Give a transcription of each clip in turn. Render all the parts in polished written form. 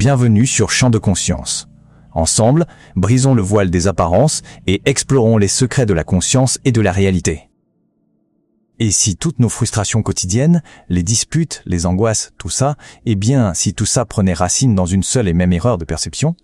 Bienvenue sur Champ de Conscience. Ensemble, brisons le voile des apparences et explorons les secrets de la conscience et de la réalité. Et si toutes nos frustrations quotidiennes, les disputes, les angoisses, tout ça, eh bien, si tout ça prenait racine dans une seule et même erreur de perception?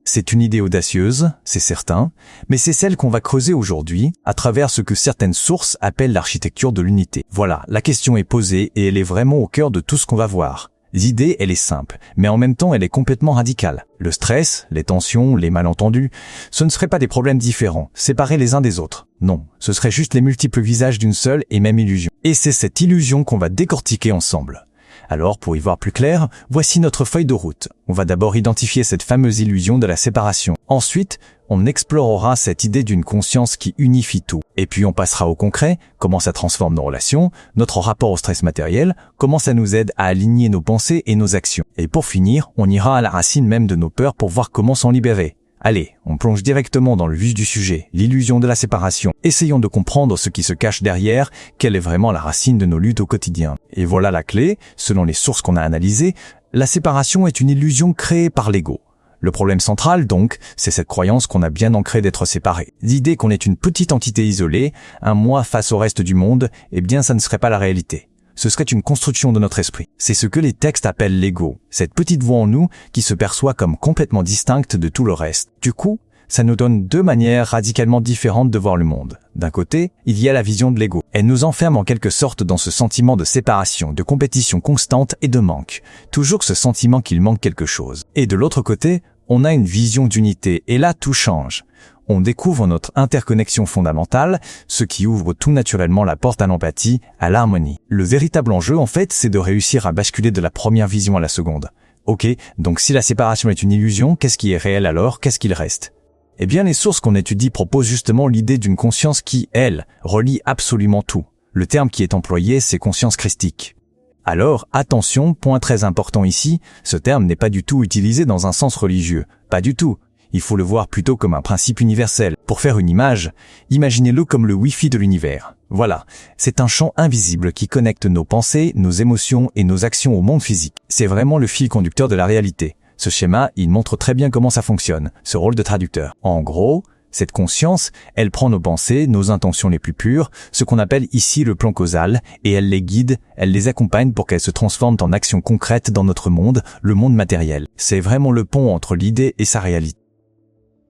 C'est une idée audacieuse, c'est certain, mais c'est celle qu'on va creuser aujourd'hui à travers ce que certaines sources appellent l'architecture de l'unité. Voilà, la question est posée et elle est vraiment au cœur de tout ce qu'on va voir. L'idée, elle est simple, mais en même temps, elle est complètement radicale. Le stress, les tensions, les malentendus, ce ne seraient pas des problèmes différents, séparés les uns des autres. Non, ce seraient juste les multiples visages d'une seule et même illusion. Et c'est cette illusion qu'on va décortiquer ensemble. Alors, pour y voir plus clair, voici notre feuille de route. On va d'abord identifier cette fameuse illusion de la séparation. Ensuite, on explorera cette idée d'une conscience qui unifie tout. Et puis on passera au concret, comment ça transforme nos relations, notre rapport au stress matériel, comment ça nous aide à aligner nos pensées et nos actions. Et pour finir, on ira à la racine même de nos peurs pour voir comment s'en libérer. Allez, on plonge directement dans le vif du sujet, l'illusion de la séparation. Essayons de comprendre ce qui se cache derrière, quelle est vraiment la racine de nos luttes au quotidien. Et voilà la clé, selon les sources qu'on a analysées, la séparation est une illusion créée par l'ego. Le problème central, donc, c'est cette croyance qu'on a bien ancrée d'être séparé. L'idée qu'on est une petite entité isolée, un moi face au reste du monde, eh bien ça ne serait pas la réalité. Ce serait une construction de notre esprit. C'est ce que les textes appellent l'ego, cette petite voix en nous qui se perçoit comme complètement distincte de tout le reste. Du coup, ça nous donne deux manières radicalement différentes de voir le monde. D'un côté, il y a la vision de l'ego. Elle nous enferme en quelque sorte dans ce sentiment de séparation, de compétition constante et de manque. Toujours ce sentiment qu'il manque quelque chose. Et de l'autre côté, on a une vision d'unité, et là tout change. On découvre notre interconnexion fondamentale, ce qui ouvre tout naturellement la porte à l'empathie, à l'harmonie. Le véritable enjeu, en fait, c'est de réussir à basculer de la première vision à la seconde. Ok, donc si la séparation est une illusion, qu'est-ce qui est réel alors? Qu'est-ce qu'il reste? Eh bien, les sources qu'on étudie proposent justement l'idée d'une conscience qui, elle, relie absolument tout. Le terme qui est employé, c'est conscience christique. Alors, attention, point très important ici, ce terme n'est pas du tout utilisé dans un sens religieux. Pas du tout. Il faut le voir plutôt comme un principe universel. Pour faire une image, imaginez-le comme le Wi-Fi de l'univers. Voilà, c'est un champ invisible qui connecte nos pensées, nos émotions et nos actions au monde physique. C'est vraiment le fil conducteur de la réalité. Ce schéma, il montre très bien comment ça fonctionne, ce rôle de traducteur. En gros, cette conscience, elle prend nos pensées, nos intentions les plus pures, ce qu'on appelle ici le plan causal, et elle les guide, elle les accompagne pour qu'elles se transforment en actions concrètes dans notre monde, le monde matériel. C'est vraiment le pont entre l'idée et sa réalité.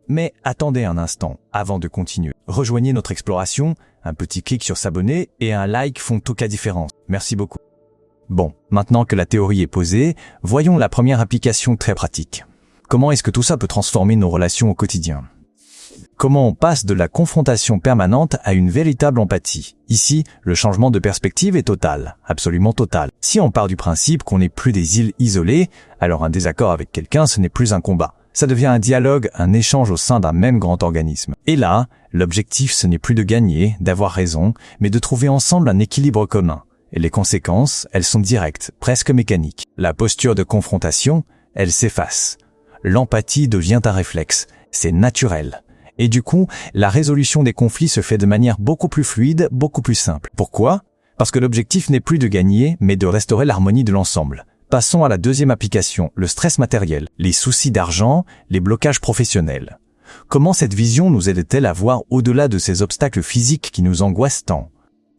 Mais attendez un instant, avant de continuer. Rejoignez notre exploration, un petit clic sur s'abonner et un like font toute la différence. Merci beaucoup. Bon, maintenant que la théorie est posée, voyons la première application très pratique. Comment est-ce que tout ça peut transformer nos relations au quotidien ? Comment on passe de la confrontation permanente à une véritable empathie? Ici, le changement de perspective est total, absolument total. Si on part du principe qu'on n'est plus des îles isolées, alors un désaccord avec quelqu'un, ce n'est plus un combat. Ça devient un dialogue, un échange au sein d'un même grand organisme. Et là, l'objectif, ce n'est plus de gagner, d'avoir raison, mais de trouver ensemble un équilibre commun. Et les conséquences, elles sont directes, presque mécaniques. La posture de confrontation, elle s'efface. L'empathie devient un réflexe. C'est naturel. Et du coup, la résolution des conflits se fait de manière beaucoup plus fluide, beaucoup plus simple. Pourquoi? Parce que l'objectif n'est plus de gagner, mais de restaurer l'harmonie de l'ensemble. Passons à la deuxième application, le stress matériel, les soucis d'argent, les blocages professionnels. Comment cette vision nous aide-t-elle à voir au-delà de ces obstacles physiques qui nous angoissent tant?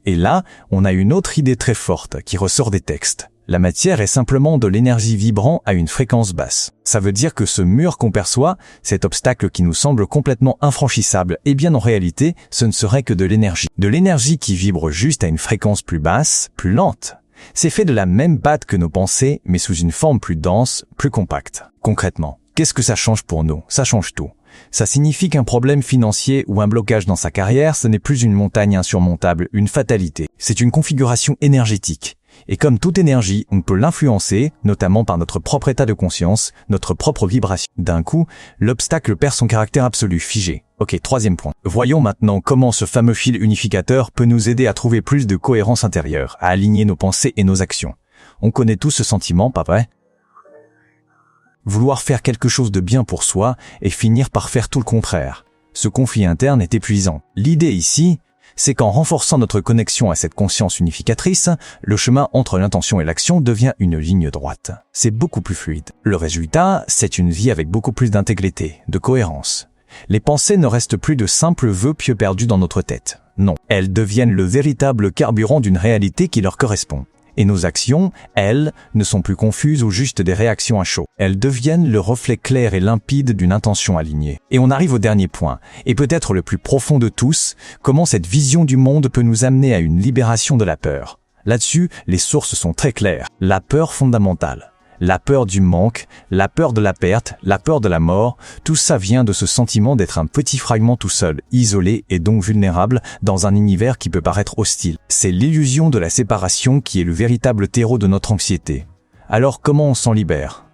Et là, on a une autre idée très forte qui ressort des textes. La matière est simplement de l'énergie vibrant à une fréquence basse. Ça veut dire que ce mur qu'on perçoit, cet obstacle qui nous semble complètement infranchissable, eh bien en réalité, ce ne serait que de l'énergie. De l'énergie qui vibre juste à une fréquence plus basse, plus lente. C'est fait de la même pâte que nos pensées, mais sous une forme plus dense, plus compacte. Concrètement, qu'est-ce que ça change pour nous? Ça change tout. Ça signifie qu'un problème financier ou un blocage dans sa carrière, ce n'est plus une montagne insurmontable, une fatalité. C'est une configuration énergétique. Et comme toute énergie, on peut l'influencer, notamment par notre propre état de conscience, notre propre vibration. D'un coup, l'obstacle perd son caractère absolu, figé. Ok, troisième point. Voyons maintenant comment ce fameux fil unificateur peut nous aider à trouver plus de cohérence intérieure, à aligner nos pensées et nos actions. On connaît tous ce sentiment, pas vrai? Vouloir faire quelque chose de bien pour soi et finir par faire tout le contraire. Ce conflit interne est épuisant. L'idée ici, c'est qu'en renforçant notre connexion à cette conscience unificatrice, le chemin entre l'intention et l'action devient une ligne droite. C'est beaucoup plus fluide. Le résultat, c'est une vie avec beaucoup plus d'intégrité, de cohérence. Les pensées ne restent plus de simples vœux pieux perdus dans notre tête. Non, elles deviennent le véritable carburant d'une réalité qui leur correspond. Et nos actions, elles, ne sont plus confuses ou juste des réactions à chaud. Elles deviennent le reflet clair et limpide d'une intention alignée. Et on arrive au dernier point, et peut-être le plus profond de tous, comment cette vision du monde peut nous amener à une libération de la peur. Là-dessus, les sources sont très claires. La peur fondamentale. La peur du manque, la peur de la perte, la peur de la mort, tout ça vient de ce sentiment d'être un petit fragment tout seul, isolé et donc vulnérable dans un univers qui peut paraître hostile. C'est l'illusion de la séparation qui est le véritable terreau de notre anxiété. Alors comment on s'en libère ?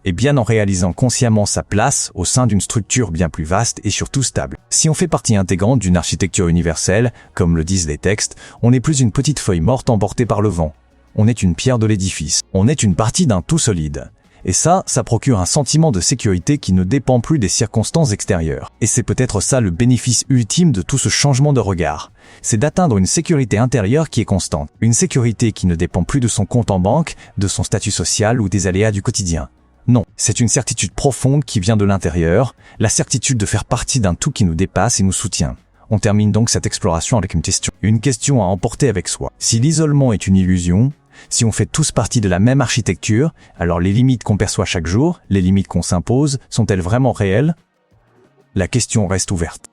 Et bien en réalisant consciemment sa place au sein d'une structure bien plus vaste et surtout stable. Si on fait partie intégrante d'une architecture universelle, comme le disent les textes, on n'est plus une petite feuille morte emportée par le vent. On est une pierre de l'édifice. On est une partie d'un tout solide. Et ça procure un sentiment de sécurité qui ne dépend plus des circonstances extérieures. Et c'est peut-être ça le bénéfice ultime de tout ce changement de regard. C'est d'atteindre une sécurité intérieure qui est constante. Une sécurité qui ne dépend plus de son compte en banque, de son statut social ou des aléas du quotidien. Non, c'est une certitude profonde qui vient de l'intérieur, la certitude de faire partie d'un tout qui nous dépasse et nous soutient. On termine donc cette exploration avec une question. Une question à emporter avec soi. Si l'isolement est une illusion, si on fait tous partie de la même architecture, alors les limites qu'on perçoit chaque jour, les limites qu'on s'impose, sont-elles vraiment réelles ? La question reste ouverte.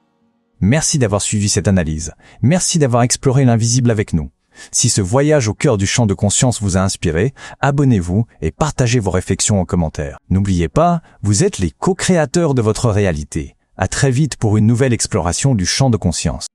Merci d'avoir suivi cette analyse. Merci d'avoir exploré l'invisible avec nous. Si ce voyage au cœur du champ de conscience vous a inspiré, abonnez-vous et partagez vos réflexions en commentaire. N'oubliez pas, vous êtes les co-créateurs de votre réalité. À très vite pour une nouvelle exploration du champ de conscience.